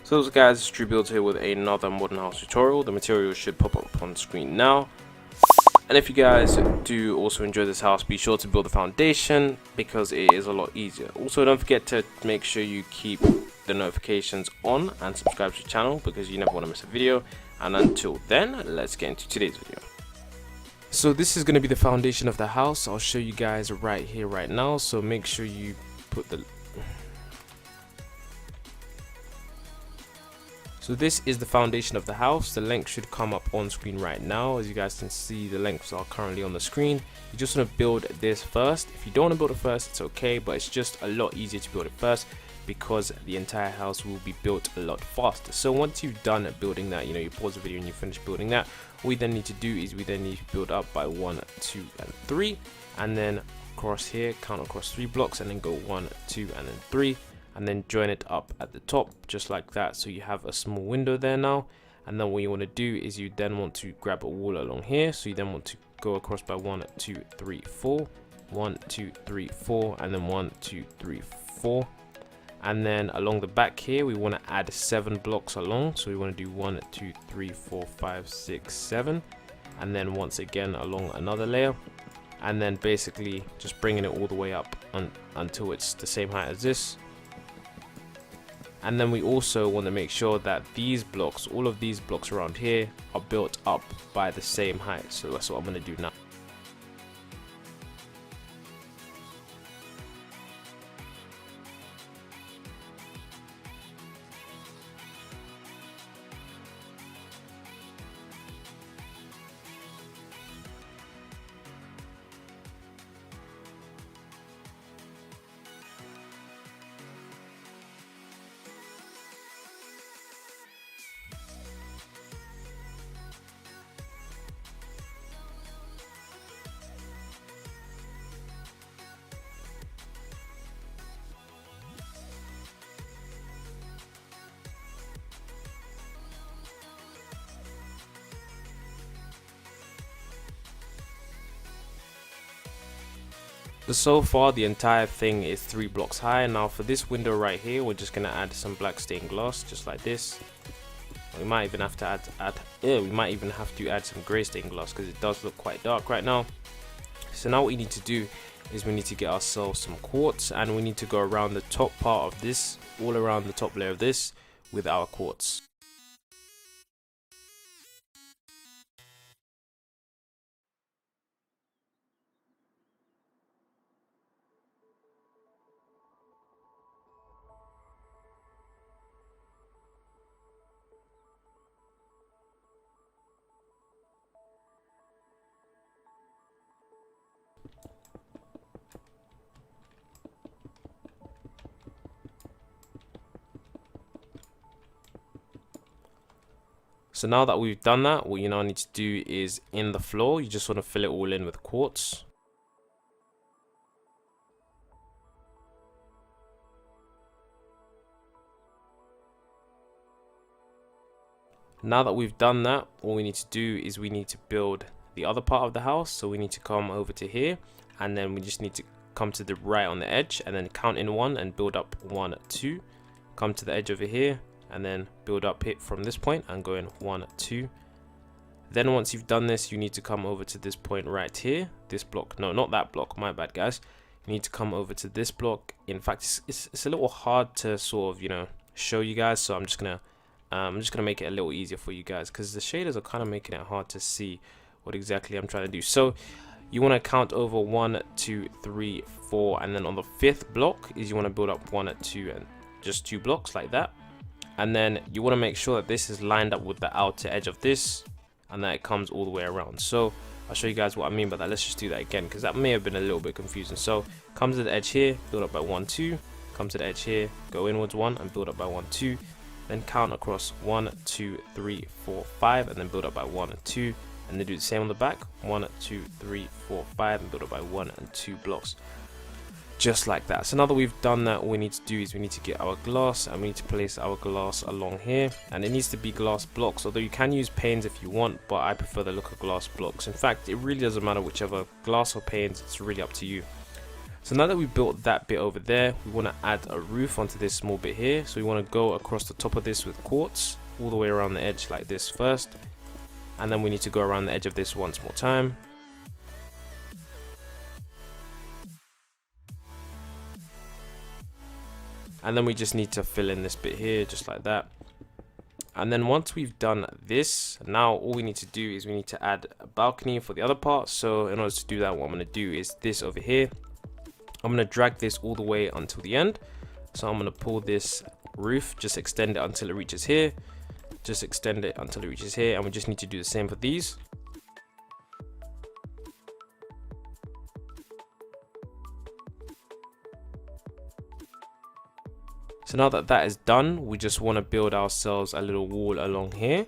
So those guys, it's Drew Builds here with another modern house tutorial. The material should pop up on screen now. And if you guys do also enjoy this house, be sure to build the foundation because it is a lot easier. Also, don't forget to make sure you keep the notifications on and subscribe to the channel because you never want to miss a video. And until then, let's get into today's video. So this is going to be the foundation of the house. I'll show you guys right here, right now. So make sure you put the... So this is the foundation of the house. The length should come up on screen right now. As you guys can see, the lengths are currently on the screen. You just want to build this first. If you don't want to build it first, it's okay, but it's just a lot easier to build it first because the entire house will be built a lot faster. So once you've done building that, you pause the video and you finish building that, what we then need to do is we then need to build up by 1, 2, and 3, and then across here, count across 3 blocks, and then go 1, 2, and then 3. And then join it up at the top just like that, so you have a small window there now. And then what you want to do is you then want to grab a wall along here, so you then want to go across by 1, 2, 3, 4, 1, 2, 3, 4, and then 1, 2, 3, 4. And then along the back here we want to add 7 blocks along, so we want to do 1, 2, 3, 4, 5, 6, 7, and then once again along another layer, and then basically just bringing it all the way up until it's the same height as this. And then we also want to make sure that these blocks, all of these blocks around here, are built up by the same height. So that's what I'm going to do now. So far the entire thing is 3 blocks high. Now for this window right here, we're just gonna add some black stained glass just like this. We might even have to add some gray stained glass because it does look quite dark right now. So now what we need to do is we need to get ourselves some quartz, and we need to go around the top part of this, all around the top layer of this with our quartz. So now that we've done that, what you now need to do is in the floor, you just want to fill it all in with quartz. Now that we've done that, all we need to do is we need to build the other part of the house. So we need to come over to here, and then we just need to come to the right on the edge and then count in 1 and build up 1, 2. Come to the edge over here and then build up it from this point and go in 1, 2. Then once you've done this, you need to come over to this point right here, this block. No, not that block, my bad guys. You need to come over to this block. In fact, it's a little hard to sort of show you guys, so I'm just gonna make it a little easier for you guys because the shaders are kind of making it hard to see what exactly I'm trying to do. So you want to count over 1, 2, 3, 4, and then on the 5th block is you want to build up 1, 2, and just 2 blocks like that. And then you want to make sure that this is lined up with the outer edge of this and that it comes all the way around. So I'll show you guys what I mean by that. Let's just do that again because that may have been a little bit confusing. So come to the edge here, build up by 1, 2, come to the edge here, go inwards 1 and build up by 1, 2, then count across 1, 2, 3, 4, 5 and then build up by 1 and 2, and then do the same on the back, 1, 2, 3, 4, 5 and build up by 1 and 2 blocks. Just like that. So now that we've done that, all we need to do is we need to get our glass and we need to place our glass along here, and it needs to be glass blocks, although you can use panes if you want, but I prefer the look of glass blocks. In fact, it really doesn't matter whichever, glass or panes, it's really up to you. So now that we built that bit over there, we want to add a roof onto this small bit here. So we want to go across the top of this with quartz all the way around the edge like this first, and then we need to go around the edge of this once more time. And then we just need to fill in this bit here just like that. And then once we've done this, now all we need to do is we need to add a balcony for the other part. So in order to do that, what I'm going to do is this over here. I'm going to drag this all the way until the end. So I'm going to pull this roof, just extend it until it reaches here. Just extend it until it reaches here. And we just need to do the same for these. So now that that is done, we just want to build ourselves a little wall along here.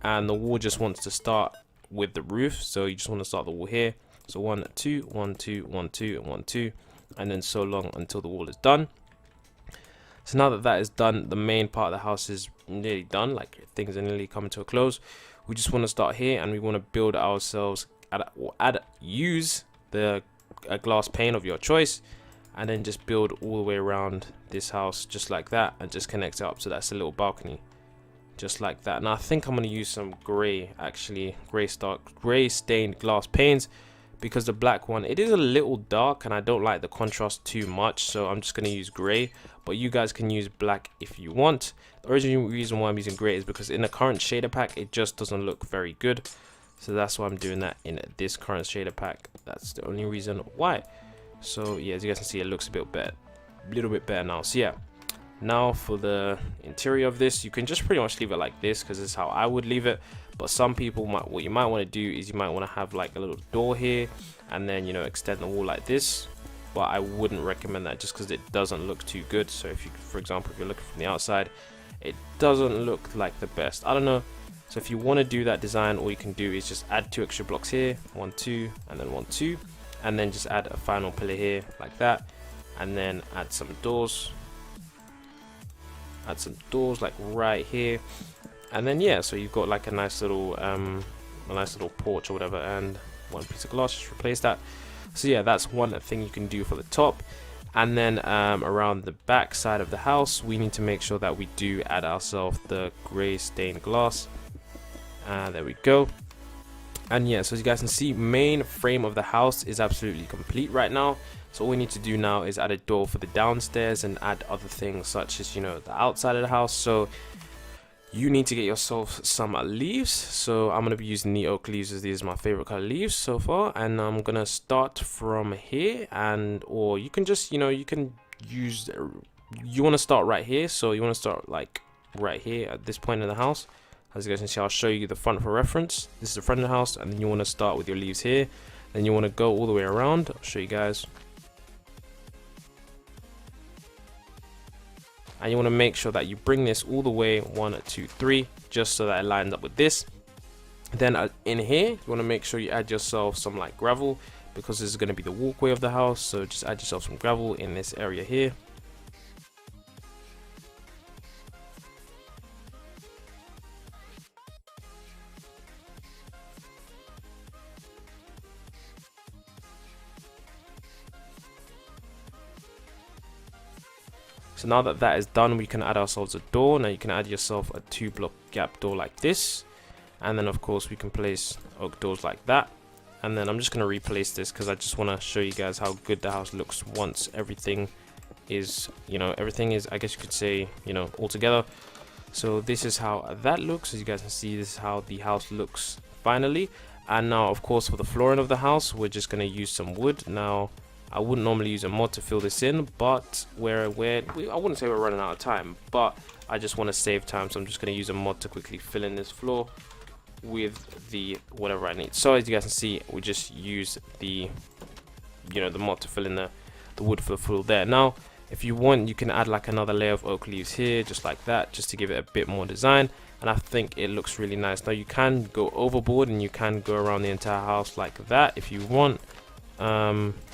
And the wall just wants to start with the roof. So you just want to start the wall here. So 1, 2, 1, 2, 1, 2, and 1, 2. And then so long until the wall is done. So now that that is done, the main part of the house is nearly done, like things are nearly coming to a close. We just want to start here and we want to build ourselves use the glass pane of your choice, and then just build all the way around this house just like that, and just connect it up so that's a little balcony just like that. Now I think I'm going to use some gray, actually gray stained glass panes, because the black one, it is a little dark and I don't like the contrast too much, so I'm just going to use gray. But you guys can use black if you want. The original reason why I'm using gray is because in the current shader pack it just doesn't look very good, so that's why I'm doing that in this current shader pack. That's the only reason why. So yeah, as you guys can see, it looks a bit better, a little bit better now. So yeah, now for the interior of this, you can just pretty much leave it like this because this is how I would leave it. But some people might, what you might want to do is you might want to have like a little door here, and then, you know, extend the wall like this. But I wouldn't recommend that just because it doesn't look too good. So if you, for example, if you're looking from the outside, it doesn't look like the best. I don't know. So if you want to do that design, all you can do is just add 2 extra blocks here, 1, 2, and then 1, 2, and then just add a final pillar here like that, and then add some doors. Add some doors like right here, and then yeah, so you've got like a nice little porch or whatever, and 1 piece of glass, just replace that. So yeah, that's one thing you can do for the top. And then around the back side of the house, we need to make sure that we do add ourselves the gray stained glass. There we go. And yeah, so as you guys can see, main frame of the house is absolutely complete right now. So all we need to do now is add a door for the downstairs and add other things such as, you know, the outside of the house. So you need to get yourself some leaves. So I'm going to be using the oak leaves, as these are my favorite color leaves so far. And I'm going to start from here, and or you can just, you know, you can use, you want to start right here. So you want to start like right here at this point in the house. As you guys can see, I'll show you the front for reference. This is the front of the house, and then you want to start with your leaves here. Then you want to go all the way around. I'll show you guys. And you want to make sure that you bring this all the way 1, 2, 3, just so that it lines up with this. Then in here, you want to make sure you add yourself some like gravel, because this is going to be the walkway of the house. So just add yourself some gravel in this area here. So now that that is done, we can add ourselves a door. Now you can add yourself a 2-block gap door like this, and then of course we can place oak doors like that. And then I'm just going to replace this because I just want to show you guys how good the house looks once everything is, you know, everything is, I guess you could say, you know, all together. So this is how that looks. As you guys can see, this is how the house looks finally. And now of course for the flooring of the house, we're just going to use some wood. Now I wouldn't normally use a mod to fill this in, but I wouldn't say we're running out of time, but I just want to save time, so I'm just going to use a mod to quickly fill in this floor with the whatever I need. So as you guys can see, we just use the, you know, the mod to fill in the wood for the floor there. Now if you want, you can add like another layer of oak leaves here, just like that, just to give it a bit more design, and I think it looks really nice. Now you can go overboard and you can go around the entire house like that if you want.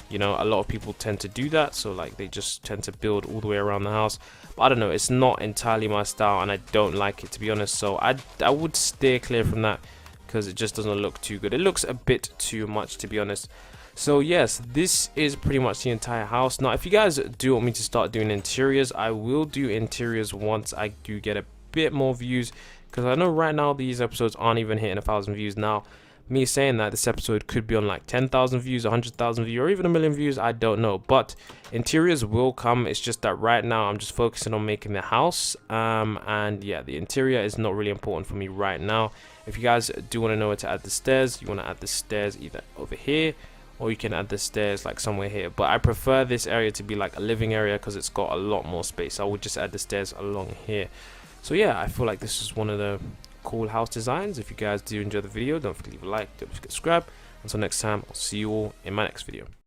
You know, a lot of people tend to do that, so like they just tend to build all the way around the house, but I don't know, it's not entirely my style and I don't like it, to be honest. So I would steer clear from that because it just doesn't look too good. It looks a bit too much, to be honest. So yes, this is pretty much the entire house. Now if you guys do want me to start doing interiors, I will do interiors once I do get a bit more views, because I know right now these episodes aren't even hitting 1,000 views. Now me saying that, this episode could be on like 10,000 views, 100,000 views, or even 1,000,000 views, I don't know. But interiors will come. It's just that right now I'm just focusing on making the house, and yeah, the interior is not really important for me right now. If you guys do want to know where to add the stairs, you want to add the stairs either over here, or you can add the stairs like somewhere here. But I prefer this area to be like a living area because it's got a lot more space. I would just add the stairs along here. So yeah, I feel like this is one of the cool house designs. If you guys do enjoy the video, don't forget to leave a like, don't forget to subscribe. Until next time, I'll see you all in my next video.